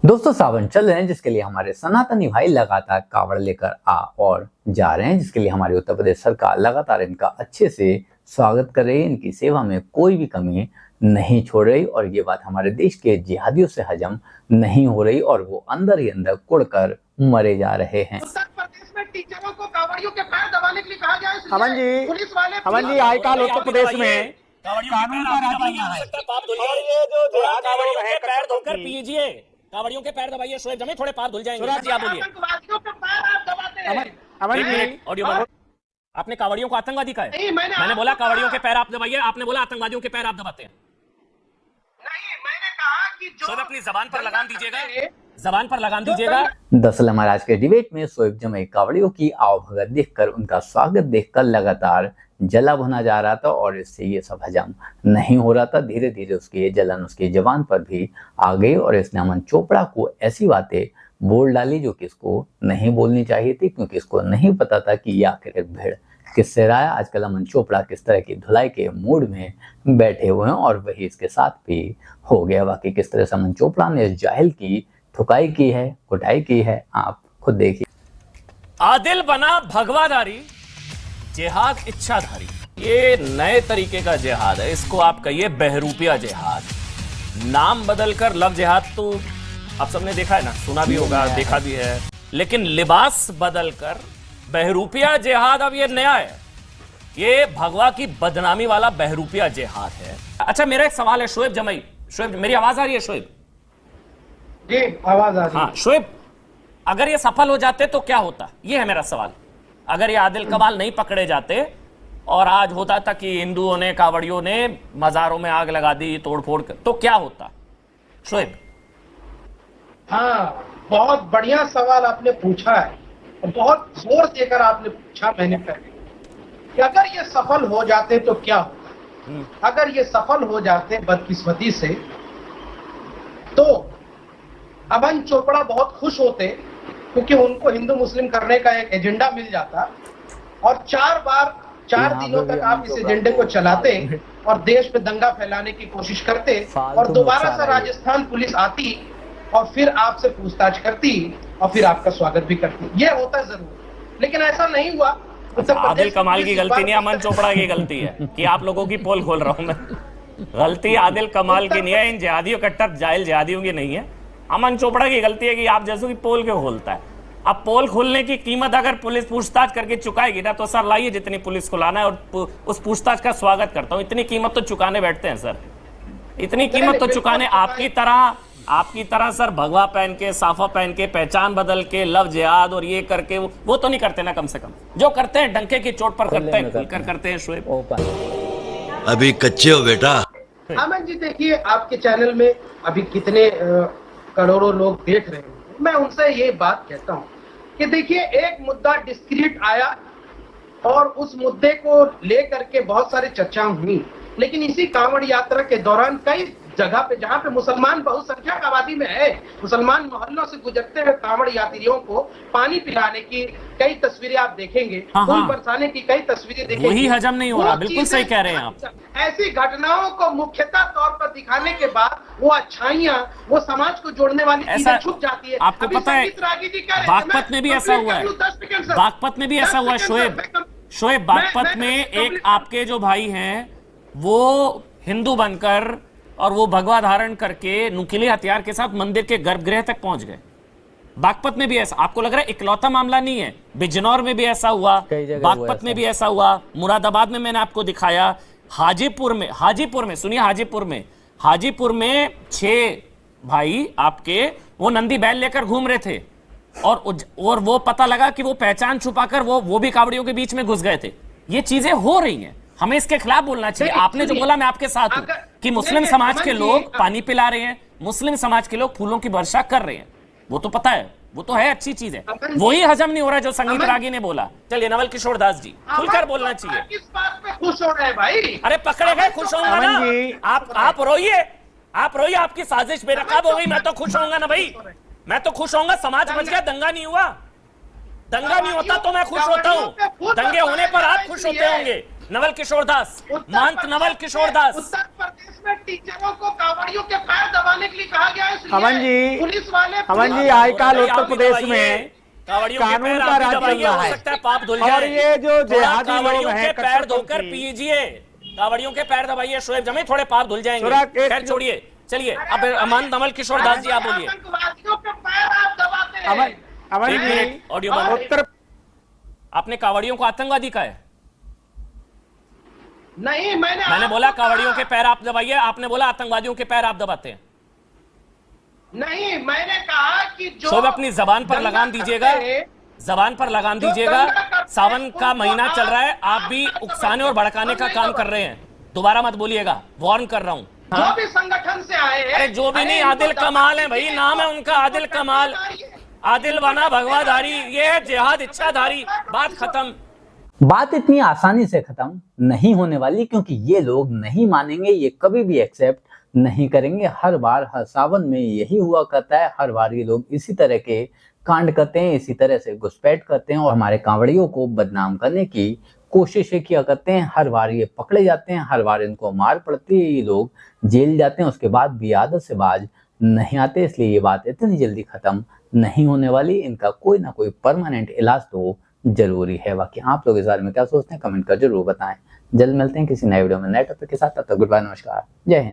दोस्तों सावन चल रहे हैं जिसके लिए हमारे सनातनी भाई लगातार कावड़ लेकर आ और जा रहे हैं, जिसके लिए हमारी उत्तर प्रदेश सरकार लगातार इनका अच्छे से स्वागत कर रही है। इनकी सेवा में कोई भी कमी नहीं छोड़ रही और ये बात हमारे देश के जिहादियों से हजम नहीं हो रही और वो अंदर ही अंदर कुड़कर मरे जा रहे हैं। उत्तर प्रदेश में टीचरों को कावड़ियों के पैर दबाने के लिए कहा गया है, इसलिए हमन जी पुलिस वाले आए काल उत्तर प्रदेश में कानून का पैर धोकर पीजिए, कावड़ियों के पैर दबाइए, शोएब जमे थोड़े पाप धुल जाएंगे। जी आप बोलिए। आतंकवादियों के पैर आप दबाते हैं। हमन जी ऑडियो बंद। आपने कावड़ियों को आतंकवादी कहा है? नहीं, मैंने बोला कावड़ियों के पैर आप दबाइए, आपने बोला आतंकवादियों के पैर आप दबाते हैं। नहीं, मैंने कहा कि जो शोएब अपनी जबान पर लगाम दीजिएगा, जबान पर लगाम दीजिएगा। दरअसल महाराज के डिबेट में शोएब जमे कावड़ियों की आवभगत देखकर, उनका स्वागत देखकर लगातार जला भुना जा रहा था और इससे ये सब हजम नहीं हो रहा था। धीरे धीरे उसकी ये जलन उसकी जबान पर भी आ गई और इसने अमन चोपड़ा को ऐसी बातें बोल डाली जो कि इसको नहीं बोलनी चाहिए थी, क्योंकि इसको नहीं पता था कि ये आखिर एक भीड़ किससे रहा है। आजकल अमन चोपड़ा किस तरह की धुलाई के मूड में बैठे हुए हैं और वही इसके साथ भी हो गया। बाकी किस तरह से अमन चोपड़ा ने इस जाहिल की थुकाई की है, कुटाई की है, आप खुद देखिए। आदिल बना भगवाधारी, जिहाद इच्छाधारी। ये नए तरीके का जिहाद है, इसको आप कहिए बहरूपिया जिहाद। नाम बदलकर लव जिहाद तो आप सबने देखा है ना, सुना भी होगा, देखा भी है, लेकिन लिबास बदलकर बहरूपिया जिहाद अब ये नया है। ये भगवा की बदनामी वाला बहरूपिया जिहाद है। अच्छा, मेरा एक सवाल है शोएब जमई। शोएब, मेरी आवाज आ रही है शोएब? जी आवाज आ रही है। हाँ शोएब, अगर ये सफल हो जाते तो क्या होता, ये है मेरा सवाल। अगर ये आदिल कमाल नहीं पकड़े जाते और आज होता था कि हिंदुओं ने, कावड़ियों ने मजारों में आग लगा दी, तोड़फोड़ कर, तो क्या होता शोएब? हाँ, बहुत बढ़िया सवाल आपने पूछा है और बहुत जोर देकर आपने पूछा मैंने पहले कि अगर ये सफल हो जाते तो क्या होता। अगर ये सफल हो जाते बदकिस्मती से तो अमन चोपड़ा बहुत खुश होते, क्योंकि उनको हिंदू मुस्लिम करने का एक एजेंडा मिल जाता और 4 दिनों तक आप इस एजेंडे को चलाते और देश में दंगा फैलाने की कोशिश करते और दोबारा से राजस्थान पुलिस आती और फिर आपसे पूछताछ करती और फिर आपका स्वागत भी करती। ये होता जरूर, लेकिन ऐसा नहीं हुआ। आदिल कमाल की गलती नहीं, अमन चोपड़ा की गलती है कि आप लोगों की पोल खोल रहा हूं मैं। गलती आदिल कमाल की नहीं है, इन जिहादियों, कट्टर जाहिल जिहादियों की नहीं है। अमन चोपड़ा की गलती है कि आप जैसों की पोल क्यों खोलता है। अब पोल खोलने की कीमत अगर पुलिस पूछताछ करके चुकाएगी ना, तो सर लाइए जितनी पुलिस को लाना है और उस पूछताछ का स्वागत करता हूं। इतनी कीमत तो चुकाने बैठते हैं सर, इतनी कीमत तो चुकाने। आपकी तरह सर भगवा पहन के, साफा पहन के, पहचान बदल के, लव जिहाद और ये करके वो तो नहीं करते ना। कम से कम जो करते हैं डंके की चोट पर करते हैं, खुलकर करते हैं। शोएब अभी कच्चे हो बेटा। अमन जी देखिए, आपके चैनल में अभी कितने करोड़ों लोग देख रहे हैं। मैं उनसे ये बात कहता हूं कि देखिए, एक मुद्दा डिस्क्रीट आया और उस मुद्दे को लेकर के बहुत सारी चर्चा हुई, लेकिन इसी कांवड़ यात्रा के दौरान कई जगह पे जहां पे मुसलमान बहुसंख्यक आबादी में है, मुसलमान मोहल्लों से गुजरते हुए कांवड़ यात्रियों को पानी पिलाने की कई तस्वीरें आप देखेंगे, खून बरसाने की कई तस्वीरें देखेंगे। वही हजम नहीं हो रहा, बिल्कुल सही कह रहे हैं आप। ऐसी घटनाओं को मुख्यतः तौर पर दिखाने के बाद वो अच्छाइयां, वो समाज को जोड़ने वाली चीजें छुप जाती है। आपको पता है बागपत में भी ऐसा हुआ है, बागपत में भी ऐसा हुआ है शोएब, बागपत में एक आपके जो भाई हैं वो हिंदू बनकर और वो भगवा धारण करके नुकीले हथियार के साथ मंदिर के गर्भगृह तक पहुंच गए। बागपत में भी ऐसा, आपको लग रहा है इकलौता मामला नहीं है, बिजनौर में भी ऐसा हुआ, बागपत में भी ऐसा हुआ, मुरादाबाद में मैंने आपको दिखाया, हाजीपुर में सुनिए, हाजीपुर में 6 भाई आपके वो नंदी बैल लेकर घूम रहे थे और वो पता लगा कि वो पहचान छुपाकर वो भी कावड़ियों के बीच में घुस गए थे। ये चीजें हो रही हैं, हमें इसके खिलाफ बोलना चाहिए। आपने जो बोला मैं आपके साथ हूं कि मुस्लिम समाज के लोग पानी पिला रहे हैं, मुस्लिम समाज के लोग फूलों की वर्षा कर रहे हैं, वो तो पता है, वो तो है, अच्छी चीज है। वही हजम नहीं हो रहा जो संगीत रागी ने बोला। चलिए नवल किशोर दास जी, खुलकर बोलना चाहिए। किस बात पे खुश हो रहे हैं भाई? अरे पकड़े गए, खुश होऊंगा ना। आप रोइए, आपकी साजिश बेनकाब हो गई, मैं तो खुश होऊंगा ना भाई, मैं तो खुश होऊंगा। समाज बच गया, दंगा नहीं हुआ। दंगा नहीं होता तो मैं खुश होता हूं, दंगे होने पर आप खुश होते होंगे। नवल किशोर दास, उत्तर महंत प्रदेश नवल में- किशोर दास। उत्तर प्रदेश में टीचरों को कांवड़ियों के पैर दबाने के लिए कहा गया है, इसलिए अमन जी, पुलिस वाले अमन जी, पुलिस- आजकल भाई, उत्तर आप भी प्रदेश दबाइए, में कांवड़ियों के कानून पैर का आप भी राज चल दबाइए, रहा हो है। सकता है पाप धुल और जाए। ये जो थोड़ा जिहादी लोग कांवड़ियों हैं, के पैर धोकर कट्टरपंथी, पीजिए, कांवड़ियों के पैर दबाइए शोएब जमी, थोड़े पाप धुल जाएंगे। थोड़ा एक- खैर छोड़िए, चलिए अब महंत नवल किशोर दास जी आप बोलिए। आतंकवादियों के पैर आप दबाते हैं। अमन अमन एक जी, मिनट, ऑडियो बंद। उत्तर आपने कांवड़ियों को आतंकवादी कहा है? नहीं, मैंने मैंने आपको बोला कहा। कांवड़ियों के पैर आप दबाइए, आपने बोला आतंकवादियों के पैर आप दबाते हैं। नहीं, मैंने कहा कि जो शोएब अपनी जबान पर दंगा लगाम दीजिएगा, करते हैं, जबान पर लगाम जो दीजिएगा। दंगा करते हैं, सावन का उनको महीना चल रहा है, आप आप भी उकसाने और भड़काने का काम कर रहे हैं। दोबारा मत बोलिएगा, वार्न कर रहा हूं। जो भी संगठन से आए हैं, अरे जो भी नहीं, इनको आदिल दबा कमाल है भाई, दीजिए, नाम है उनका आदिल कमाल। आदिल बना भगवाधारी, ये है जिहाद इच्छाधारी। बात खत्म। बात इतनी आसानी से खत्म नहीं होने वाली, क्योंकि ये लोग नहीं मानेंगे, ये कभी भी एक्सेप्ट नहीं करेंगे। हर बार हर सावन में यही हुआ करता है, हर बार ये लोग इसी तरह के कांड करते हैं, इसी तरह से घुसपैठ करते हैं और हमारे कांवड़ियों को बदनाम करने की कोशिशें किया करते हैं। हर बार ये पकड़े जाते हैं, हर बार इनको मार पड़ती है, ये लोग जेल जाते हैं, उसके बाद भी आदत से बाज नहीं आते। इसलिए ये बात इतनी जल्दी खत्म नहीं होने वाली, इनका कोई ना कोई परमानेंट इलाज तो जरूरी है। बाकी आप लोग इस बारे में क्या सोचते हैं, कमेंट कर जरूर बताएं। जल्द मिलते हैं किसी नए वीडियो में नए टॉपिक के साथ। तब तक गुड बाय, नमस्कार, जय हिंद।